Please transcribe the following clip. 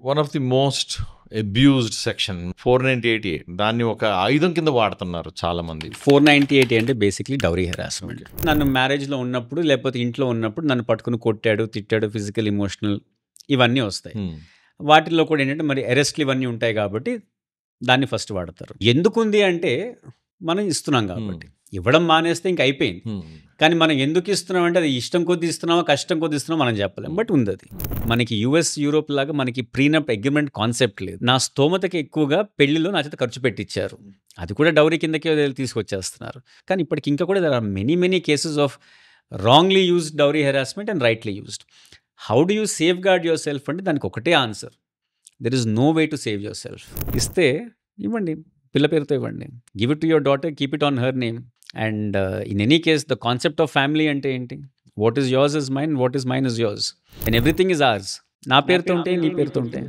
One of the most abused section 498A, దాన్ని ఒక ఆయుధం కింద వాడుతున్నారు చాలా మంది. 498 అంటే బేసిక్లీ డౌరీ హెరాస్మెంట్. నన్ను మ్యారేజ్లో ఉన్నప్పుడు లేకపోతే ఇంట్లో ఉన్నప్పుడు నన్ను పట్టుకుని కొట్టాడు, తిట్టాడు, ఫిజికల్, ఇమోషనల్ ఇవన్నీ వస్తాయి. వాటిల్లో కూడా ఏంటంటే మరి అరెస్ట్లు ఇవన్నీ ఉంటాయి కాబట్టి దాన్ని ఫస్ట్ వాడతారు. ఎందుకుంది అంటే మనం ఇస్తున్నాం కాబట్టి. ఇవ్వడం మానేస్తే ఇంక అయిపోయింది. కానీ మనం ఎందుకు ఇస్తున్నాం అంటే అది ఇష్టం కొద్ది ఇస్తున్నామా కష్టం కొద్ది ఇస్తున్నామా మనం చెప్పలేం. బట్ ఉంది అది. మనకి యూఎస్ యూరోప్ లాగా మనకి ప్రీనప్ అగ్రిమెంట్ కాన్సెప్ట్ లేదు. నా స్తోమతకి ఎక్కువగా పెళ్లిలో నా చేత ఖర్చు పెట్టించారు, అది కూడా డౌరీ కిందకే తీసుకొచ్చేస్తున్నారు. కానీ ఇప్పటికి ఇంకా కూడా there are many cases of wrongly used dowry harassment and rightly used. How do you safeguard yourself అంటే దానికి ఒకటే answer, there is no way to save yourself. ఇస్తే ఇవ్వండి, పిల్ల పేరుతో ఇవ్వండి. Give it to your daughter, keep it on her name. And in any case the concept of family అంటే ఏంటి? What is yours is mine, what is mine is yours, and everything is ఆర్స్. నా పేరుతో ఉంటే నీ పేరుతో ఉంటే